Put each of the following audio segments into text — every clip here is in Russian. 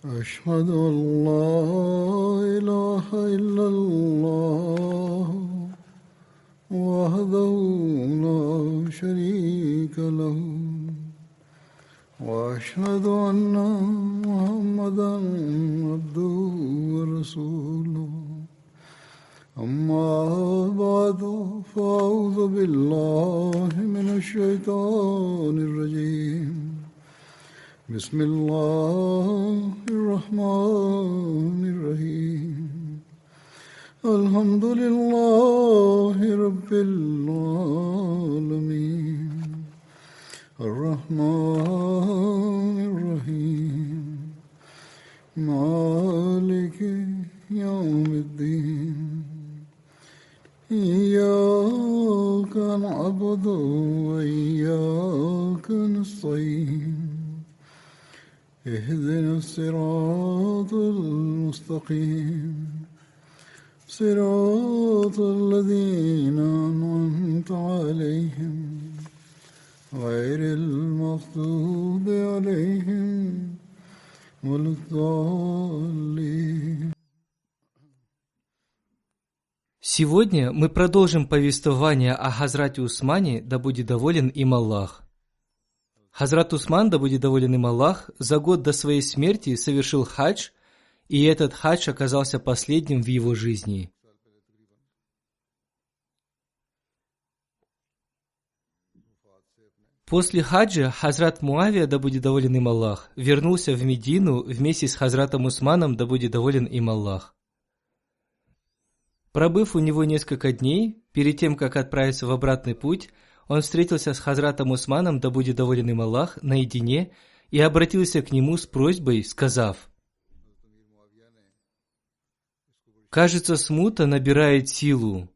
أشهد أن لا إله إلا الله وحده لا شريك له وأشهد أن محمدا عبده ورسوله أما بعد فأعوذ بالله من الشيطان الرجيم بسم الله الرحمن الرحيم الحمد لله رب العالمين الرحمن الرحيم مالك يوم الدين إياك نعبد وإياك نستعين اهدنا الصراط المستقيم صراط الذين أنعمت عليهم غير المغضوب عليهم ولا الضالين. Сегодня мы продолжим повествование о Хазрате Усмане, да будет доволен им Аллах. Хазрат Усман, да будет доволен им Аллах, за год до своей смерти совершил хадж, и этот хадж оказался последним в его жизни. После хаджа Хазрат Муавия, да будет доволен им Аллах, вернулся в Медину вместе с Хазратом Усманом, да будет доволен им Аллах. Пробыв у него несколько дней, перед тем, как отправиться в обратный путь, он встретился с Хазратом Усманом, да будет доволен им Аллах, наедине и обратился к нему с просьбой, сказав: «Кажется, смута набирает силу.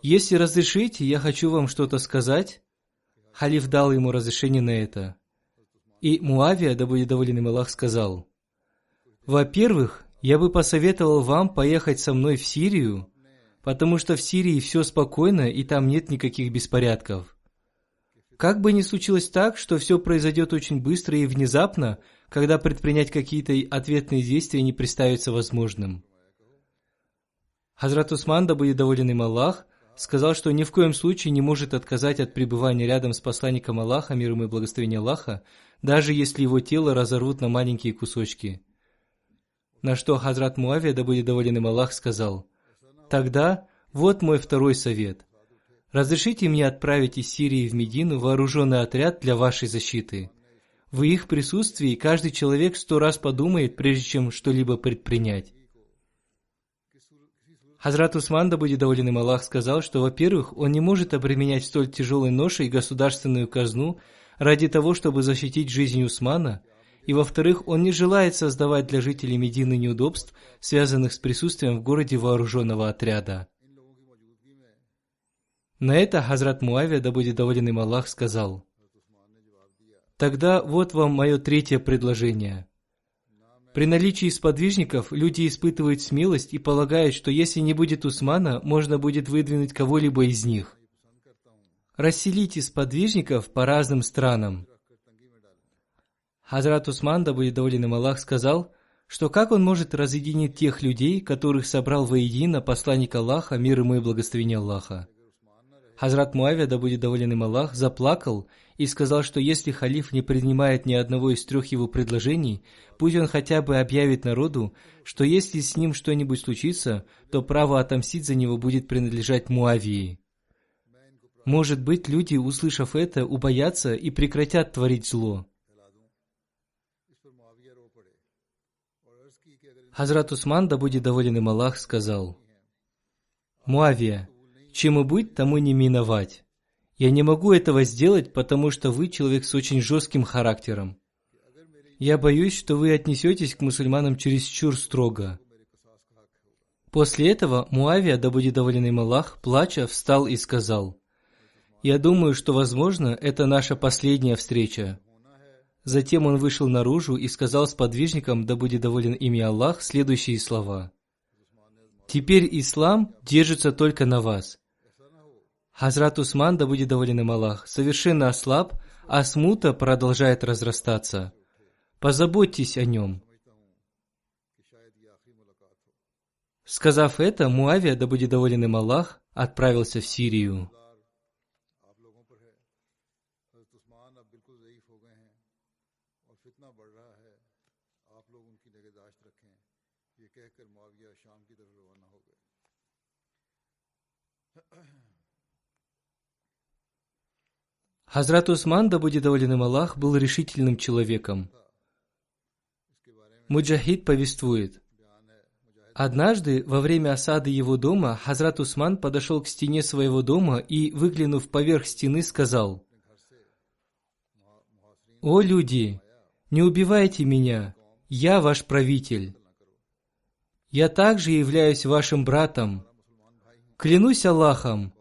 Если разрешите, я хочу вам что-то сказать». Халиф дал ему разрешение на это. И Муавия, да будет доволен им Аллах, сказал: «Во-первых, я бы посоветовал вам поехать со мной в Сирию, потому что в Сирии все спокойно и там нет никаких беспорядков. Как бы ни случилось так, что все произойдет очень быстро и внезапно, когда предпринять какие-то ответные действия не представится возможным». Хазрат Усман, да будет доволен им Аллах, сказал, что ни в коем случае не может отказать от пребывания рядом с посланником Аллаха, мир ему и благословение Аллаха, даже если его тело разорвут на маленькие кусочки. На что Хазрат Муавия, да будет доволен им Аллах, сказал: «Тогда вот мой второй совет. Разрешите мне отправить из Сирии в Медину вооруженный отряд для вашей защиты. В их присутствии каждый человек 100 раз подумает, прежде чем что-либо предпринять». Хазрат Усман, да будет доволен им Аллах, сказал, что, во-первых, он не может обременять столь тяжелой ношей государственную казну ради того, чтобы защитить жизнь Усмана, и, во-вторых, он не желает создавать для жителей Медины неудобств, связанных с присутствием в городе вооруженного отряда. На это Хазрат Муавия, да будет доволен им Аллах, сказал: «Тогда вот вам мое третье предложение. При наличии сподвижников люди испытывают смелость и полагают, что если не будет Усмана, можно будет выдвинуть кого-либо из них. Расселите сподвижников по разным странам». Хазрат Усман, да будет доволен им Аллах, сказал, что как он может разъединить тех людей, которых собрал воедино посланник Аллаха, мир ему и благословение Аллаха. Хазрат Муавия, да будет доволен им Аллах, заплакал и сказал, что если халиф не принимает ни одного из 3 его предложений, пусть он хотя бы объявит народу, что если с ним что-нибудь случится, то право отомстить за него будет принадлежать Муавии. Может быть, люди, услышав это, убоятся и прекратят творить зло. Хазрат Усман, да будет доволен им Аллах, сказал: «Муавия, чему быть, тому не миновать. Я не могу этого сделать, потому что вы человек с очень жестким характером. Я боюсь, что вы отнесетесь к мусульманам чересчур строго». После этого Муавия, да будет доволен им Аллах, плача, встал и сказал: «Я думаю, что, возможно, это наша последняя встреча». Затем он вышел наружу и сказал сподвижникам, да будет доволен ими Аллах, следующие слова: «Теперь ислам держится только на вас. Хазрат Усман, да будет доволен им Аллах, совершенно ослаб, а смута продолжает разрастаться. Позаботьтесь о нем. Сказав это, Муавия, да будет доволен им Аллах, отправился в Сирию. Хазрат Усман, да будет доволен им Аллах, был решительным человеком. Муджахид повествует: однажды, во время осады его дома, Хазрат Усман подошел к стене своего дома и, выглянув поверх стены, сказал: «О люди, не убивайте меня, я ваш правитель. Я также являюсь вашим братом. Клянусь Аллахом,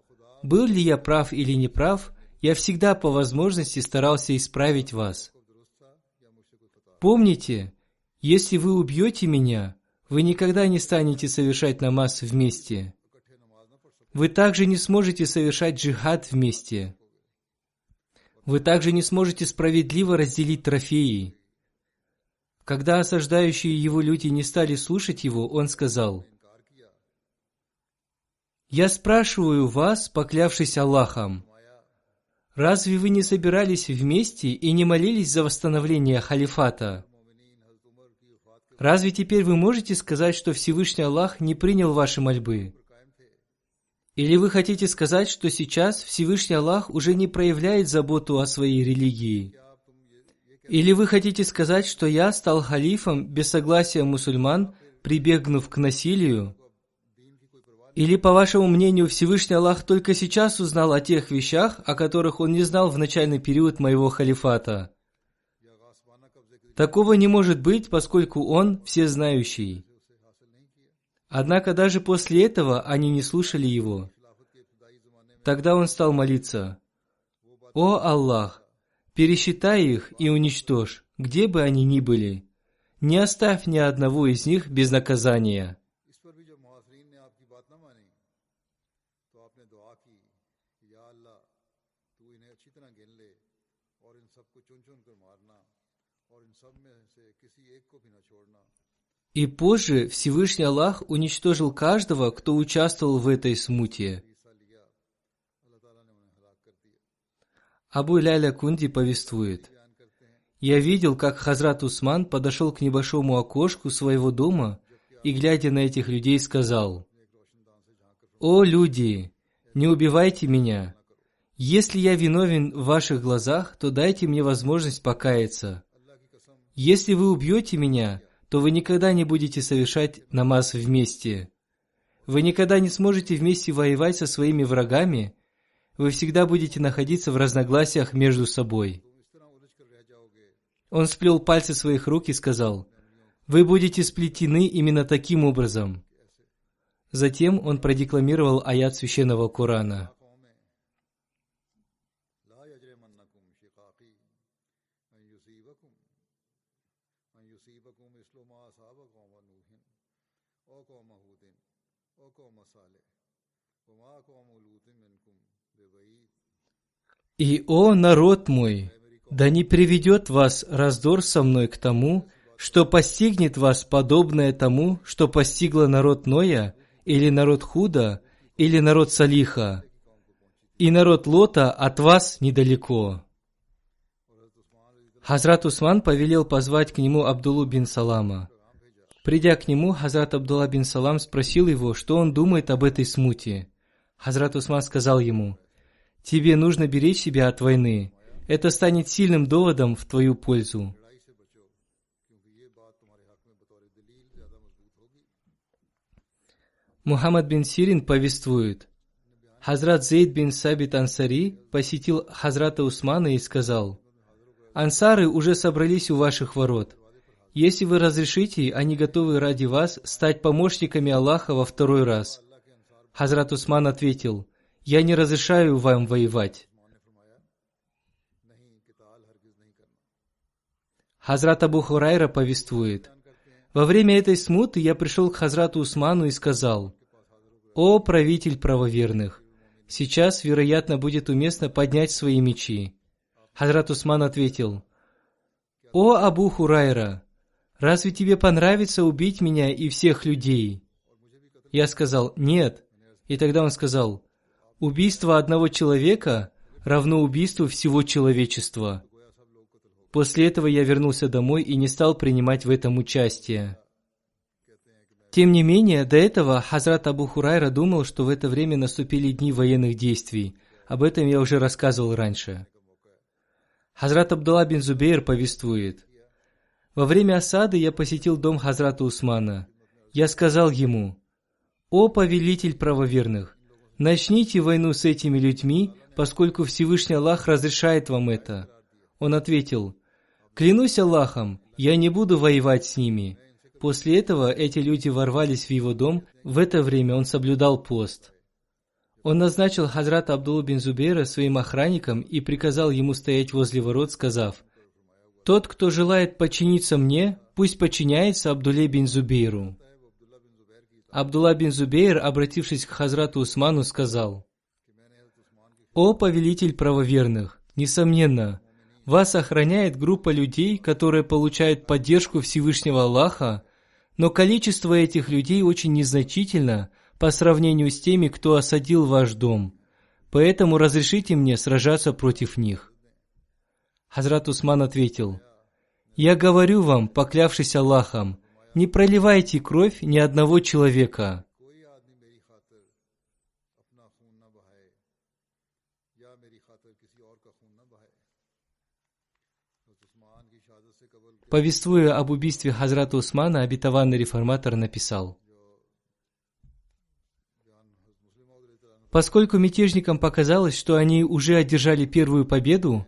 был ли я прав или не прав, я всегда по возможности старался исправить вас. Помните, если вы убьете меня, вы никогда не станете совершать намаз вместе. Вы также не сможете совершать джихад вместе. Вы также не сможете справедливо разделить трофеи». Когда осаждающие его люди не стали слушать его, он сказал: «Я спрашиваю вас, поклявшись Аллахом, разве вы не собирались вместе и не молились за восстановление халифата? Разве теперь вы можете сказать, что Всевышний Аллах не принял ваши мольбы? Или вы хотите сказать, что сейчас Всевышний Аллах уже не проявляет заботу о своей религии? Или вы хотите сказать, что я стал халифом без согласия мусульман, прибегнув к насилию? Или, по вашему мнению, Всевышний Аллах только сейчас узнал о тех вещах, о которых Он не знал в начальный период моего халифата? Такого не может быть, поскольку Он всезнающий». Однако даже после этого они не слушали его. Тогда он стал молиться: «О Аллах, пересчитай их и уничтожь, где бы они ни были. Не оставь ни одного из них без наказания». И позже Всевышний Аллах уничтожил каждого, кто участвовал в этой смуте. Абу Ляля Кунди повествует: «Я видел, как Хазрат Усман подошел к небольшому окошку своего дома и, глядя на этих людей, сказал: «О люди, не убивайте меня. Если я виновен в ваших глазах, то дайте мне возможность покаяться. Если вы убьете меня, то вы никогда не будете совершать намаз вместе. Вы никогда не сможете вместе воевать со своими врагами. Вы всегда будете находиться в разногласиях между собой». Он сплел пальцы своих рук и сказал: «Вы будете сплетены именно таким образом». Затем он продекламировал аят священного Корана. «И, о народ мой, да не приведет вас раздор со мной к тому, что постигнет вас подобное тому, что постигло народ Ноя, или народ Худа, или народ Салиха, и народ Лота от вас недалеко». Хазрат Усман повелел позвать к нему Абдуллу бин Салама. Придя к нему, Хазрат Абдулла бин Салам спросил его, что он думает об этой смуте. Хазрат Усман сказал ему: «Тебе нужно беречь себя от войны. Это станет сильным доводом в твою пользу». Мухаммад бин Сирин повествует: Хазрат Зейд бин Сабит Ансари посетил Хазрата Усмана и сказал: «Ансары уже собрались у ваших ворот. Если вы разрешите, они готовы ради вас стать помощниками Аллаха во второй раз». Хазрат Усман ответил: «Я не разрешаю вам воевать». Хазрат Абу Хурайра повествует: «Во время этой смуты я пришел к Хазрату Усману и сказал: „О правитель правоверных, сейчас, вероятно, будет уместно поднять свои мечи“. Хазрат Усман ответил: «О Абу Хурайра, разве тебе понравится убить меня и всех людей? Я сказал: «Нет». И тогда он сказал: «Убийство одного человека равно убийству всего человечества». После этого я вернулся домой и не стал принимать в этом участие. Тем не менее, до этого Хазрат Абу Хурайра думал, что в это время наступили дни военных действий. Об этом я уже рассказывал раньше. Хазрат Абдулла бин Зубейр повествует: «Во время осады я посетил дом Хазрата Усмана. Я сказал ему: „О повелитель правоверных, начните войну с этими людьми, поскольку Всевышний Аллах разрешает вам это». Он ответил: «Клянусь Аллахом, я не буду воевать с ними». После этого эти люди ворвались в его дом, в это время он соблюдал пост. Он назначил Хазрата Абдуллу бин Зубейра своим охранником и приказал ему стоять возле ворот, сказав: «Тот, кто желает подчиниться мне, пусть подчиняется Абдулле бин Зубейру». Абдулла бин Зубейр, обратившись к Хазрату Усману, сказал: «О повелитель правоверных, несомненно, вас охраняет группа людей, которые получают поддержку Всевышнего Аллаха, но количество этих людей очень незначительно по сравнению с теми, кто осадил ваш дом. Поэтому разрешите мне сражаться против них». Хазрат Усман ответил: «Я говорю вам, поклявшись Аллахом, не проливайте кровь ни одного человека». Повествуя об убийстве Хазрата Усмана, обетованный реформатор написал: «Поскольку мятежникам показалось, что они уже одержали первую победу,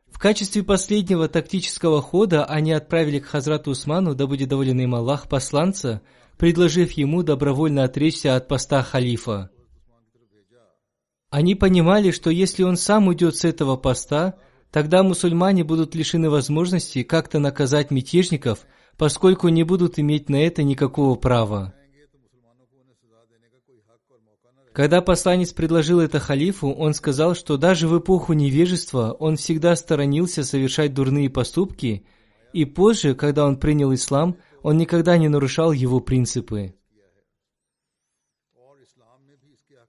в качестве последнего тактического хода они отправили к Хазрату Усману, да будет доволен им Аллах, посланца, предложив ему добровольно отречься от поста халифа. Они понимали, что если он сам уйдет с этого поста, тогда мусульмане будут лишены возможности как-то наказать мятежников, поскольку не будут иметь на это никакого права. Когда посланец предложил это халифу, он сказал, что даже в эпоху невежества он всегда сторонился совершать дурные поступки, и позже, когда он принял ислам, он никогда не нарушал его принципы.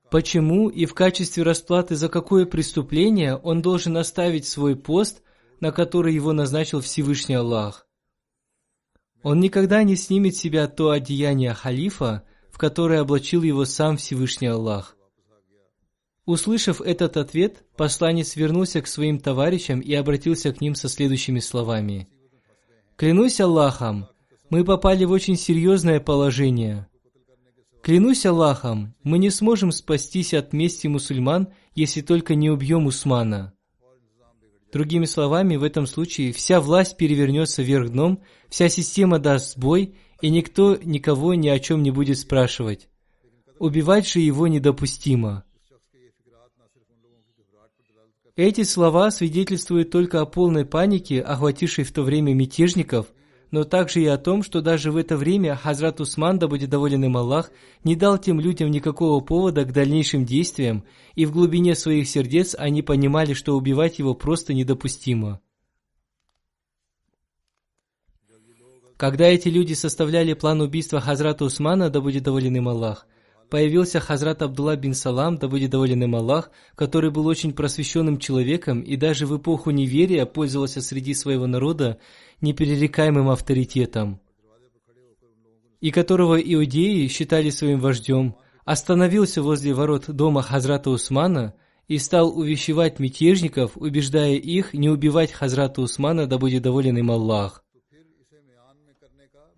Почему и в качестве расплаты за какое преступление он должен оставить свой пост, на который его назначил Всевышний Аллах? Он никогда не снимет с себя то одеяние халифа, в которое облачил его сам Всевышний Аллах. Услышав этот ответ, посланец вернулся к своим товарищам и обратился к ним со следующими словами: «Клянусь Аллахом, мы попали в очень серьезное положение. Клянусь Аллахом, мы не сможем спастись от мести мусульман, если только не убьем Усмана». Другими словами, в этом случае вся власть перевернется вверх дном, вся система даст сбой, и никто никого ни о чем не будет спрашивать. Убивать же его недопустимо. Эти слова свидетельствуют только о полной панике, охватившей в то время мятежников, но также и о том, что даже в это время Хазрат Усман, да будет доволен им Аллах, не дал тем людям никакого повода к дальнейшим действиям, и в глубине своих сердец они понимали, что убивать его просто недопустимо. Когда эти люди составляли план убийства Хазрата Усмана, да будет доволен им Аллах, появился Хазрат Абдулла бин Салам, да будет доволен им Аллах, который был очень просвещенным человеком и даже в эпоху неверия пользовался среди своего народа неперерекаемым авторитетом, и которого иудеи считали своим вождем, остановился возле ворот дома Хазрата Усмана и стал увещевать мятежников, убеждая их не убивать Хазрата Усмана, да будет доволен им Аллах.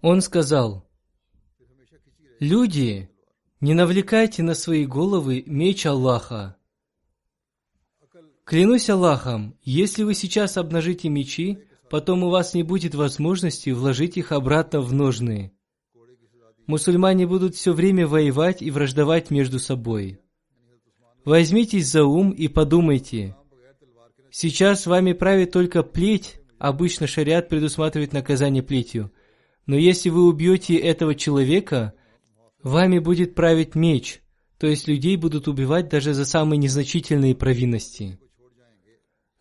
Он сказал: «Люди, не навлекайте на свои головы меч Аллаха. Клянусь Аллахом, если вы сейчас обнажите мечи, потом у вас не будет возможности вложить их обратно в ножны. Мусульмане будут все время воевать и враждовать между собой. Возьмитесь за ум и подумайте. Сейчас вами правит только плеть, обычно шариат предусматривает наказание плетью, но если вы убьете этого человека, вами будет править меч, то есть людей будут убивать даже за самые незначительные провинности.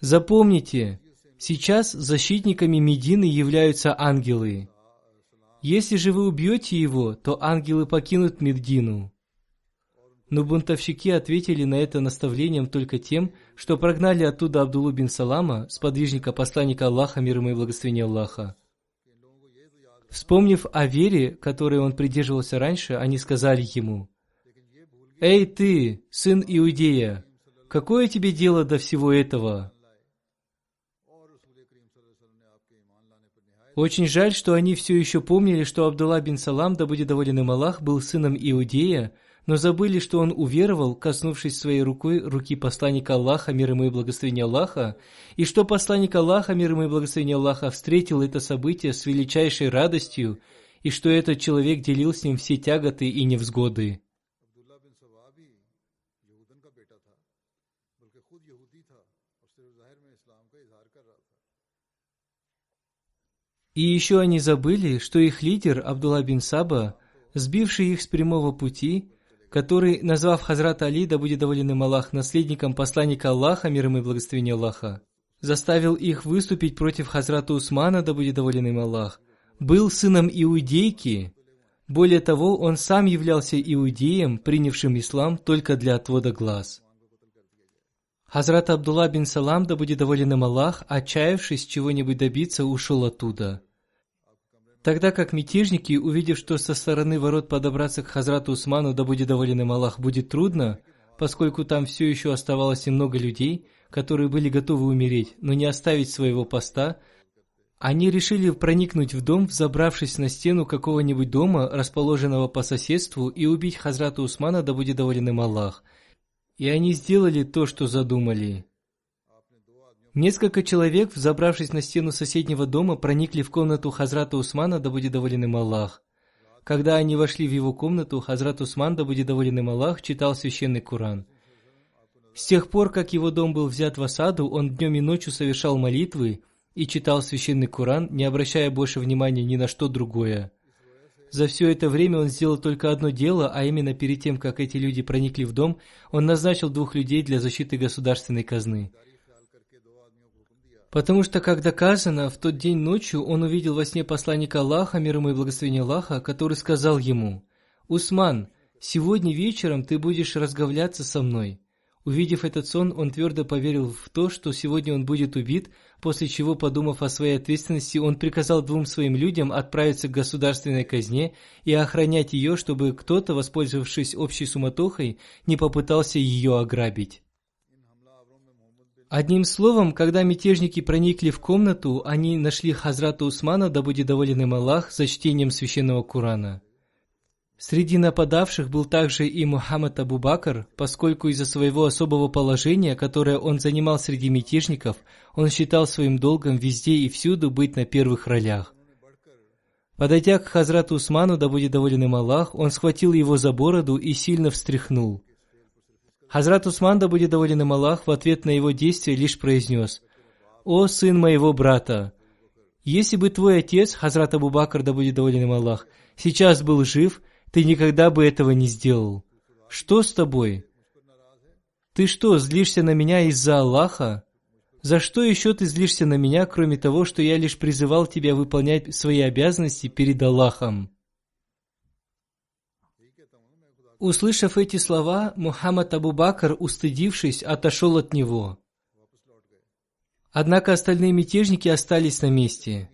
Запомните, сейчас защитниками Медины являются ангелы. Если же вы убьете его, то ангелы покинут Медину. Но бунтовщики ответили на это наставлением только тем, что прогнали оттуда Абдуллу бин Салама, сподвижника посланника Аллаха, мир ему и благословение Аллаха. Вспомнив о вере, которой он придерживался раньше, они сказали ему: «Эй ты, сын Иудея, какое тебе дело до всего этого?» Очень жаль, что они все еще помнили, что Абдулла бин Салам, да будет доволен им Аллах, был сыном Иудея, но забыли, что он уверовал, коснувшись своей рукой руки посланника Аллаха, мир ему и благословение Аллаха, и что посланник Аллаха, мир ему и благословение Аллаха, встретил это событие с величайшей радостью, и что этот человек делил с ним все тяготы и невзгоды. И еще они забыли, что их лидер, Абдулла бин Саба, сбивший их с прямого пути, который, назвав Хазрата Али, да будет доволен им Аллах, наследником посланника Аллаха, мир ему и благословение Аллаха, заставил их выступить против Хазрата Усмана, да будет доволен им Аллах, был сыном иудейки. Более того, он сам являлся иудеем, принявшим ислам только для отвода глаз. Хазрат Абдулла бин Салам, да будет доволен им Аллах, отчаявшись чего-нибудь добиться, ушел оттуда. Тогда как мятежники, увидев, что со стороны ворот подобраться к Хазрату Усману, да будет доволен им Аллах, будет трудно, поскольку там все еще оставалось немного людей, которые были готовы умереть, но не оставить своего поста, они решили проникнуть в дом, взобравшись на стену какого-нибудь дома, расположенного по соседству, и убить Хазрата Усмана, да будет доволен им Аллах. И они сделали то, что задумали. Несколько человек, взобравшись на стену соседнего дома, проникли в комнату Хазрата Усмана, да будет доволен им Аллах. Когда они вошли в его комнату, Хазрат Усман, да будет доволен им Аллах, читал священный Коран. С тех пор, как его дом был взят в осаду, он днем и ночью совершал молитвы и читал священный Коран, не обращая больше внимания ни на что другое. За все это время он сделал только одно дело, а именно перед тем, как эти люди проникли в дом, он назначил 2 людей для защиты государственной казны. Потому что, как доказано, в тот день ночью он увидел во сне посланника Аллаха, мир ему и благословение Аллаха, который сказал ему: «Усман, сегодня вечером ты будешь разговляться со мной». Увидев этот сон, он твердо поверил в то, что сегодня он будет убит, после чего, подумав о своей ответственности, он приказал 2 своим людям отправиться к государственной казне и охранять ее, чтобы кто-то, воспользовавшись общей суматохой, не попытался ее ограбить. Одним словом, когда мятежники проникли в комнату, они нашли Хазрата Усмана, да будет доволен им Аллах, за чтением священного Корана. Среди нападавших был также и Мухаммад Абу Бакр, поскольку из-за своего особого положения, которое он занимал среди мятежников, он считал своим долгом везде и всюду быть на первых ролях. Подойдя к Хазрату Усману, да будет доволен им Аллах, он схватил его за бороду и сильно встряхнул. Хазрат Усман, да будет доволен им Аллах, в ответ на его действия лишь произнес: «О сын моего брата! Если бы твой отец, Хазрат Абу Бакр, да будет доволен им Аллах, сейчас был жив, ты никогда бы этого не сделал. Что с тобой? Ты что, злишься на меня из-за Аллаха? За что еще ты злишься на меня, кроме того, что я лишь призывал тебя выполнять свои обязанности перед Аллахом?» Услышав эти слова, Мухаммад Абу Бакр, устыдившись, отошел от него. Однако остальные мятежники остались на месте.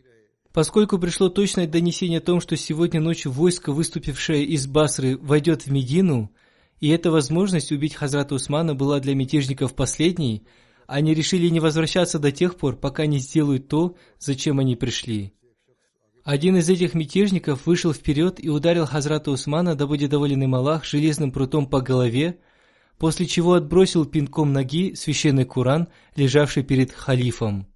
Поскольку пришло точное донесение о том, что сегодня ночью войско, выступившее из Басры, войдет в Медину, и эта возможность убить Хазрата Усмана была для мятежников последней, они решили не возвращаться до тех пор, пока не сделают то, зачем они пришли. Один из этих мятежников вышел вперед и ударил Хазрата Усмана, да будет доволен им Аллах, железным прутом по голове, после чего отбросил пинком ноги священный Коран, лежавший перед халифом.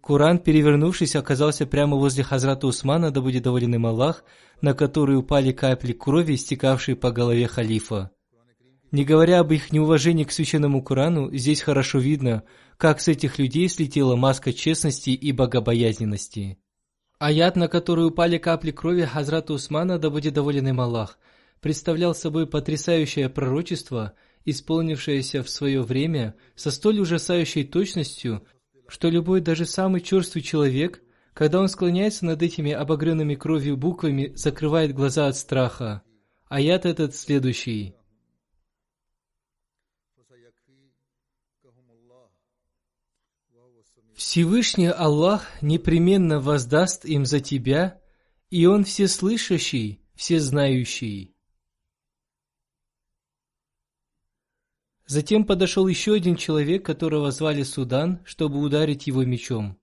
Коран, перевернувшись, оказался прямо возле Хазрата Усмана, да будет доволен им Аллах, на который упали капли крови, стекавшие по голове халифа. Не говоря об их неуважении к священному Корану, здесь хорошо видно, как с этих людей слетела маска честности и богобоязненности. Аят, на который упали капли крови Хазрата Усмана, да будет доволен им Аллах, представлял собой потрясающее пророчество, исполнившееся в свое время со столь ужасающей точностью, что любой, даже самый черствый человек, Когда он склоняется над этими обогренными кровью буквами, закрывает глаза от страха. Аят этот следующий. Всевышний Аллах непременно воздаст им за тебя, и Он всеслышащий, всезнающий. Затем подошел еще один человек, которого звали Судан, чтобы ударить его мечом.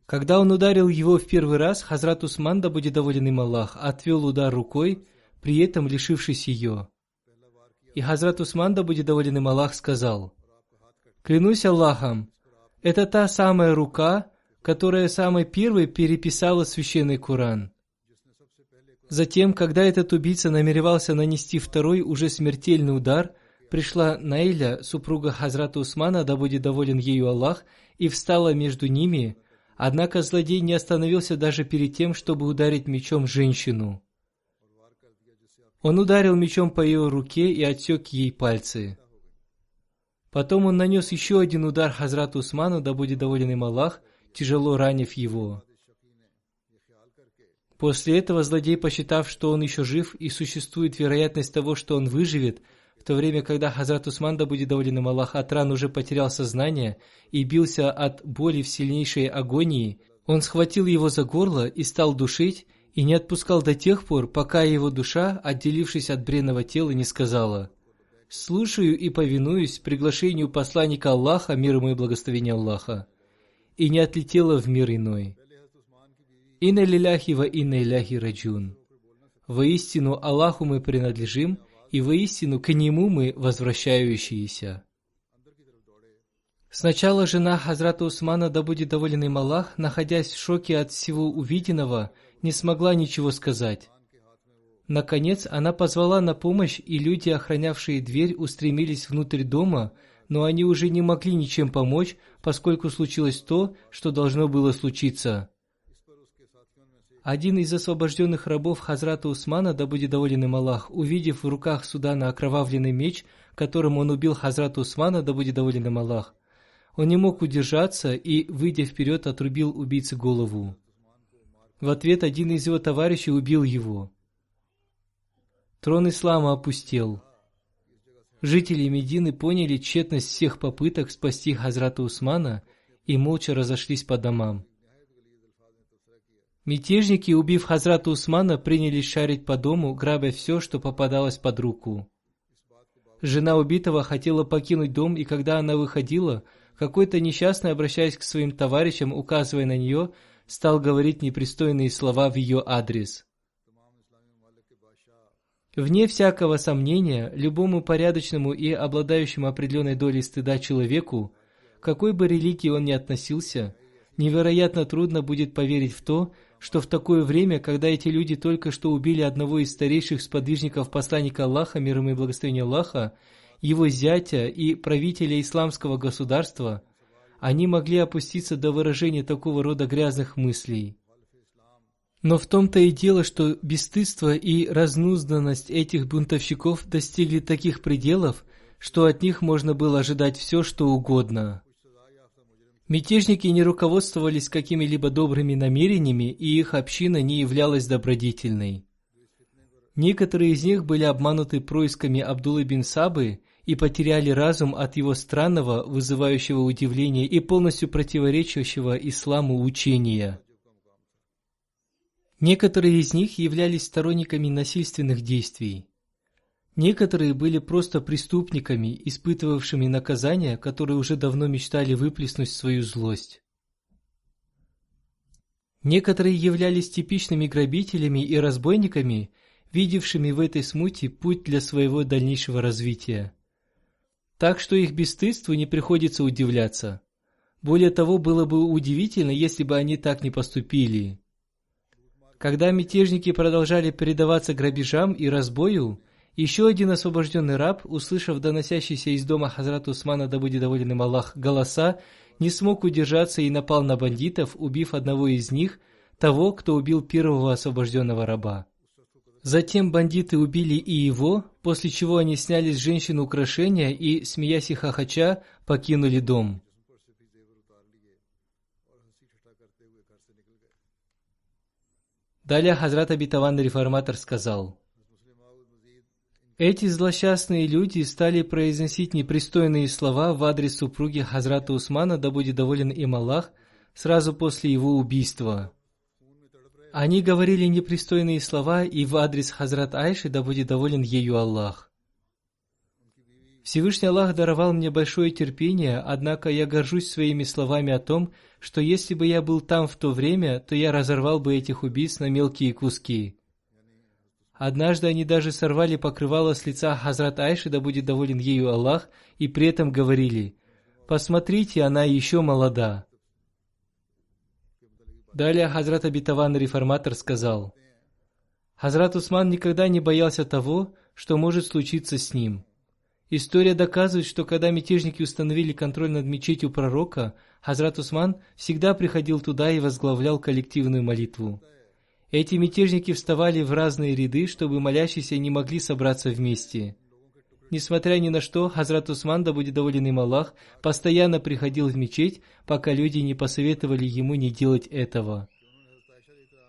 Когда он ударил его в первый раз, Хазрат Усман, да будет доволен им Аллах, отвел удар рукой, при этом лишившись ее. И Хазрат Усман, да будет доволен им Аллах, сказал: «Клянусь Аллахом, это та самая рука, которая самой первой переписала священный Коран». Затем, когда этот убийца намеревался нанести второй, уже смертельный удар, пришла Найля, супруга Хазрата Усмана, да будет доволен ею Аллах, и встала между ними, однако злодей не остановился даже перед тем, чтобы ударить мечом женщину. Он ударил мечом по ее руке и отсек ей пальцы. Потом он нанес еще один удар Хазрату Усману, да будет доволен им Аллах, тяжело ранив его. После этого злодей, посчитав, что он еще жив и существует вероятность того, что он выживет, в то время, когда Хазрат Усман, да будет доволен им Аллах, от ран уже потерял сознание и бился от боли в сильнейшей агонии, он схватил его за горло и стал душить, и не отпускал до тех пор, пока его душа, отделившись от бренного тела, не сказала: «Слушаю и повинуюсь приглашению посланника Аллаха, мир ему и благословение Аллаха», и не отлетела в мир иной. «Инна лиляхи ва инна иляхи раджун». Воистину Аллаху мы принадлежим, и воистину к Нему мы возвращающиеся. Сначала жена Хазрата Усмана, да будет доволен им Аллах, находясь в шоке от всего увиденного, не смогла ничего сказать. Наконец, она позвала на помощь, и люди, охранявшие дверь, устремились внутрь дома, но они уже не могли ничем помочь, поскольку случилось то, что должно было случиться. Один из освобожденных рабов Хазрата Усмана, да будет доволен им Аллах, увидев в руках Судана окровавленный меч, которым он убил Хазрата Усмана, да будет доволен им Аллах, он не мог удержаться и, выйдя вперед, отрубил убийце голову. В ответ один из его товарищей убил его. Трон ислама опустел. Жители Медины поняли тщетность всех попыток спасти Хазрата Усмана и молча разошлись по домам. Мятежники, убив Хазрата Усмана, принялись шарить по дому, грабя все, что попадалось под руку. Жена убитого хотела покинуть дом, и когда она выходила, какой-то несчастный, обращаясь к своим товарищам, указывая на нее, стал говорить непристойные слова в ее адрес. Вне всякого сомнения, любому порядочному и обладающему определенной долей стыда человеку, к какой бы религии он ни относился, невероятно трудно будет поверить в то, что в такое время, когда эти люди только что убили одного из старейших сподвижников посланника Аллаха, мир ему и благословение Аллаха, его зятя и правителя исламского государства, они могли опуститься до выражения такого рода грязных мыслей. Но в том-то и дело, что бесстыдство и разнузданность этих бунтовщиков достигли таких пределов, что от них можно было ожидать все, что угодно. Мятежники не руководствовались какими-либо добрыми намерениями, и их община не являлась добродетельной. Некоторые из них были обмануты происками Абдуллы бин Сабы и потеряли разум от его странного, вызывающего удивление и полностью противоречащего исламу учения. Некоторые из них являлись сторонниками насильственных действий. Некоторые были просто преступниками, испытывавшими наказание, которые уже давно мечтали выплеснуть свою злость. Некоторые являлись типичными грабителями и разбойниками, видевшими в этой смуте путь для своего дальнейшего развития. Так что их бесстыдству не приходится удивляться. Более того, было бы удивительно, если бы они так не поступили. Когда мятежники продолжали предаваться грабежам и разбою, еще один освобожденный раб, услышав доносящиеся из дома Хазрата Усмана, да будет доволен им Аллах, голоса, не смог удержаться и напал на бандитов, убив одного из них, того, кто убил первого освобожденного раба. Затем бандиты убили и его, после чего они сняли с женщины украшения и, смеясь и хохоча, покинули дом. Далее Хазрат обетованный реформатор сказал: эти злосчастные люди стали произносить непристойные слова в адрес супруги Хазрата Усмана, да будет доволен им Аллах, сразу после его убийства. Они говорили непристойные слова и в адрес Хазрат Айши, да будет доволен ею Аллах. Всевышний Аллах даровал мне большое терпение, однако я горжусь своими словами о том, что если бы я был там в то время, то я разорвал бы этих убийц на мелкие куски. Однажды они даже сорвали покрывало с лица Хазрат Айши, да будет доволен ею Аллах, и при этом говорили: «Посмотрите, она еще молода». Далее Хазрат обетованный реформатор сказал: Хазрат Усман никогда не боялся того, что может случиться с ним. История доказывает, что когда мятежники установили контроль над мечетью пророка, Хазрат Усман всегда приходил туда и возглавлял коллективную молитву. Эти мятежники вставали в разные ряды, чтобы молящиеся не могли собраться вместе. Несмотря ни на что, Хазрат Усман, да будет доволен им Аллах, постоянно приходил в мечеть, пока люди не посоветовали ему не делать этого.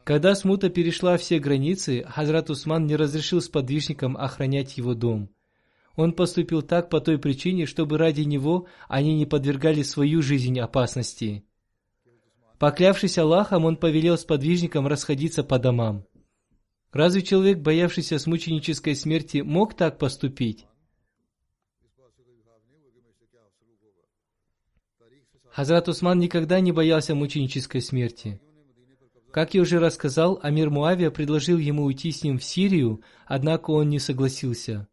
Когда смута перешла все границы, Хазрат Усман не разрешил сподвижникам охранять его дом. Он поступил так по той причине, чтобы ради него они не подвергали свою жизнь опасности. Поклявшись Аллахом, он повелел сподвижникам расходиться по домам. Разве человек, боявшийся мученической смерти, мог так поступить? Хазрат Усман никогда не боялся мученической смерти. Как я уже рассказал, Амир Муавия предложил ему уйти с ним в Сирию, однако он не согласился.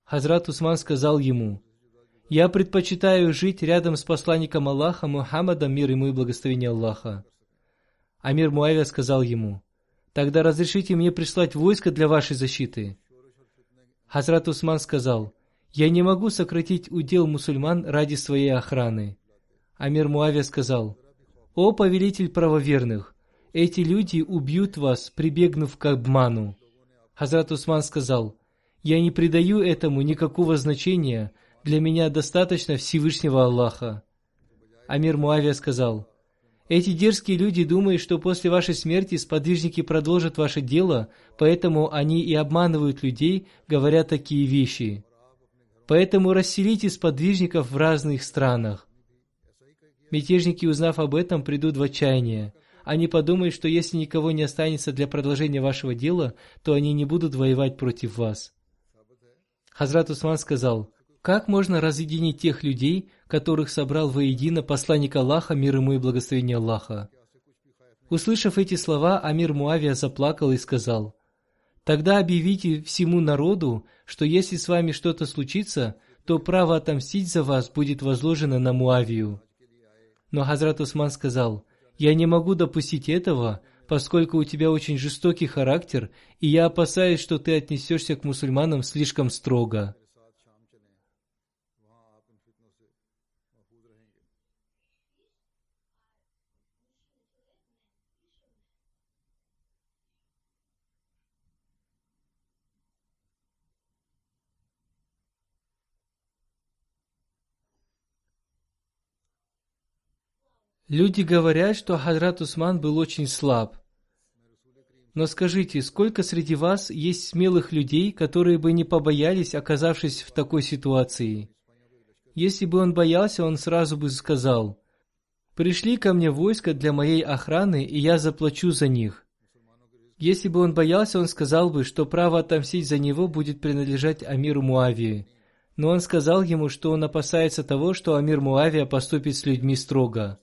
Хазрат Усман сказал ему: «Я предпочитаю жить рядом с посланником Аллаха Мухаммадом, мир ему и благословение Аллаха». Амир Муавия сказал ему: «Тогда разрешите мне прислать войско для вашей защиты». Хазрат Усман сказал: «Я не могу сократить удел мусульман ради своей охраны». Амир Муавия сказал: «О повелитель правоверных, эти люди убьют вас, прибегнув к обману». Хазрат Усман сказал: «Я не придаю этому никакого значения, для меня достаточно Всевышнего Аллаха». Амир Муавия сказал: «Эти дерзкие люди думают, что после вашей смерти сподвижники продолжат ваше дело, поэтому они и обманывают людей, говоря такие вещи. Поэтому расселите сподвижников в разных странах. Мятежники, узнав об этом, придут в отчаяние. Они подумают, что если никого не останется для продолжения вашего дела, то они не будут воевать против вас». Хазрат Усман сказал: «Как можно разъединить тех людей, которых собрал воедино посланник Аллаха, мир ему и благословение Аллаха?» Услышав эти слова, Амир Муавия заплакал и сказал: «Тогда объявите всему народу, что если с вами что-то случится, то право отомстить за вас будет возложено на Муавию». Но Хазрат Усман сказал: «Я не могу допустить этого, поскольку у тебя очень жестокий характер, и я опасаюсь, что ты отнесешься к мусульманам слишком строго». Люди говорят, что Хазрат Усман был очень слаб. Но скажите, сколько среди вас есть смелых людей, которые бы не побоялись, оказавшись в такой ситуации? Если бы он боялся, он сразу бы сказал: «Пришли ко мне войско для моей охраны, и я заплачу за них». Если бы он боялся, он сказал бы, что право отомстить за него будет принадлежать Амиру Муавии. Но он сказал ему, что он опасается того, что Амир Муавия поступит с людьми строго.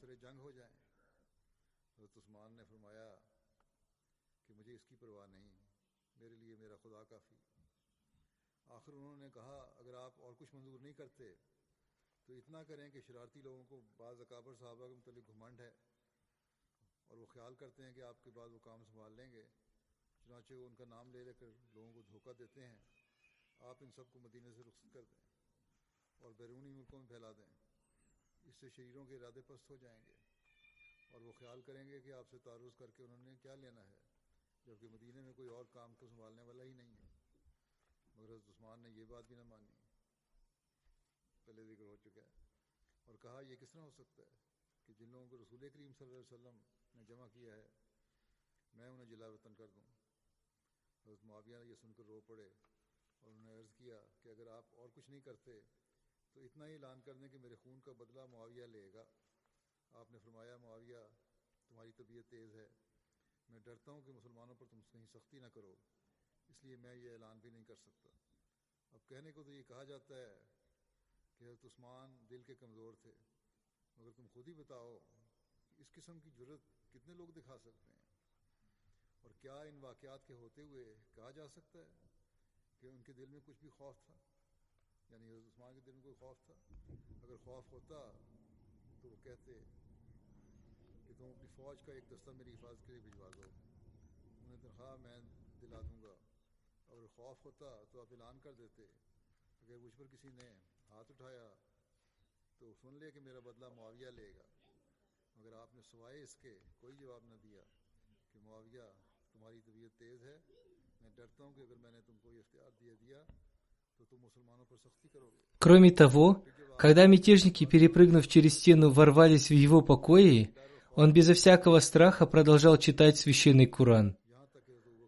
Кроме того, когда мятежники, перепрыгнув через стену, ворвались в его покои, он безо всякого страха продолжал читать священный Коран.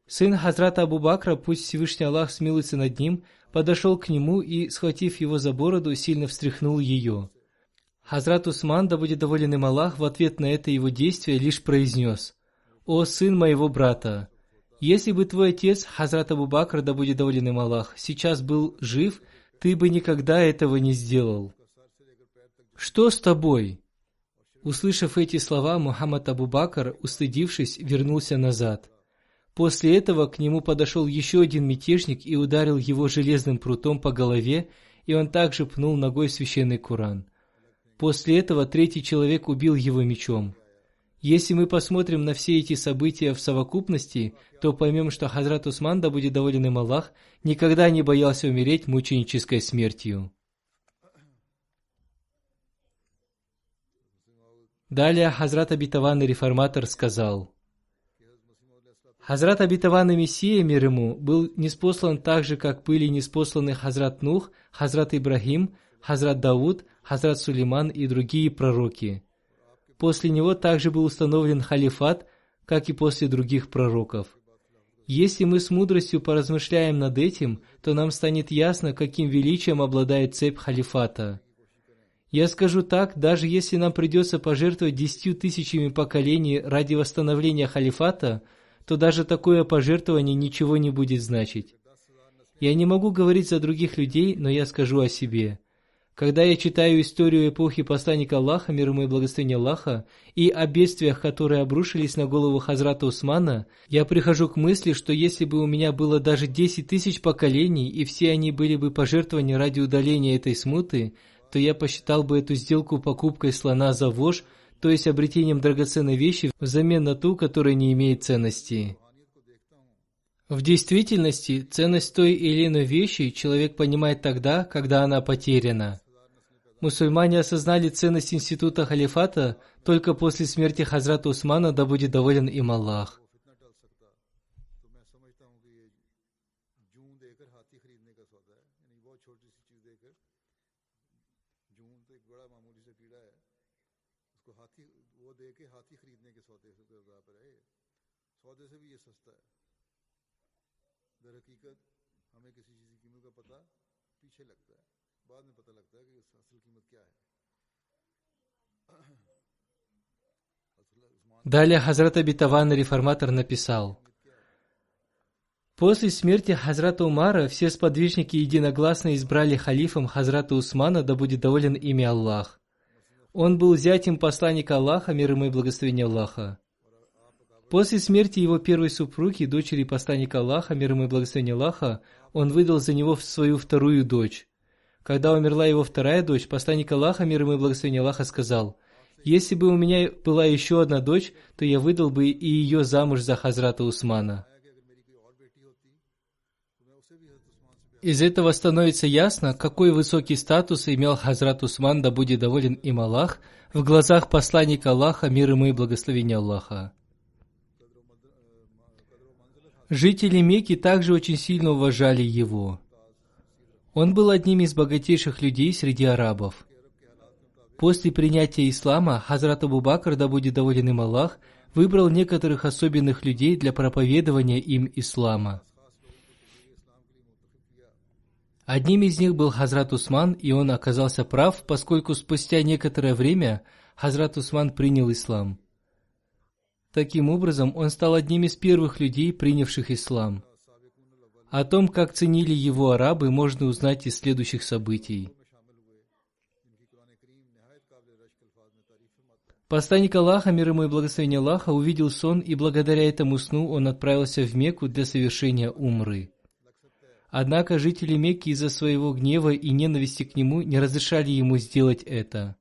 Сын Хазрата Абу Бакра, пусть Всевышний Аллах смилуется над ним, подошел к нему и, схватив его за бороду, сильно встряхнул ее. Хазрат Усман, да будет доволен им Аллах, в ответ на это его действие лишь произнес: «О сын моего брата, если бы твой отец, Хазрат Абу Бакр, да будет доволен им Аллах, сейчас был жив, ты бы никогда этого не сделал. Что с тобой?» Услышав эти слова, Мухаммад Абу Бакр, устыдившись, вернулся назад. После этого к нему подошел еще один мятежник и ударил его железным прутом по голове, и он также пнул ногой священный Коран. После этого третий человек убил его мечом. Если мы посмотрим на все эти события в совокупности, то поймем, что Хазрат Усман, да будет доволен им Аллах, никогда не боялся умереть мученической смертью. Далее Хазрат Обетованный Реформатор сказал: Хазрат Обетованный Мессия, мир ему, был ниспослан так же, как были ниспосланы Хазрат Нух, Хазрат Ибрахим, Хазрат Дауд, Хазрат Сулейман и другие пророки. После него также был установлен халифат, как и после других пророков. Если мы с мудростью поразмышляем над этим, то нам станет ясно, каким величием обладает цепь халифата. Я скажу так, даже если нам придется пожертвовать 10 000 поколений ради восстановления халифата, то даже такое пожертвование ничего не будет значить. Я не могу говорить за других людей, но я скажу о себе. Когда я читаю историю эпохи посланника Аллаха, мир ему и благословение Аллаха, и о бедствиях, которые обрушились на голову Хазрата Усмана, я прихожу к мысли, что если бы у меня было даже 10 000 поколений, и все они были бы пожертвованы ради удаления этой смуты, то я посчитал бы эту сделку покупкой слона за вож, то есть обретением драгоценной вещи взамен на ту, которая не имеет ценности. В действительности, ценность той или иной вещи человек понимает тогда, когда она потеряна. Мусульмане осознали ценность института халифата только после смерти Хазрата Усмана, да будет доволен им Аллах. Далее Хазрат Обетованный Реформатор написал: После смерти Хазрата Умара все сподвижники единогласно избрали халифом Хазрата Усмана, да будет доволен ими Аллах. Он был зятем посланника Аллаха, мир ему и благословение Аллаха. После смерти его первой супруги, дочери посланника Аллаха, мир ему и благословение Аллаха, он выдал за него свою вторую дочь. Когда умерла его вторая дочь, посланник Аллаха, мир ему и благословение Аллаха, сказал: «Если бы у меня была еще одна дочь, то я выдал бы и ее замуж за Хазрата Усмана». Из этого становится ясно, какой высокий статус имел Хазрат Усман, да будет доволен им Аллах, в глазах посланника Аллаха, мир ему и благословение Аллаха. Жители Мекки также очень сильно уважали его. Он был одним из богатейших людей среди арабов. После принятия ислама Хазрат Абу Бакр, да будет доволен им Аллах, выбрал некоторых особенных людей для проповедования им ислама. Одним из них был Хазрат Усман, и он оказался прав, поскольку спустя некоторое время Хазрат Усман принял ислам. Таким образом, он стал одним из первых людей, принявших ислам. О том, как ценили его арабы, можно узнать из следующих событий. Посланник Аллаха, мир ему и благословение Аллаха, увидел сон, и благодаря этому сну он отправился в Мекку для совершения умры. Однако жители Мекки из-за своего гнева и ненависти к нему не разрешали ему сделать это.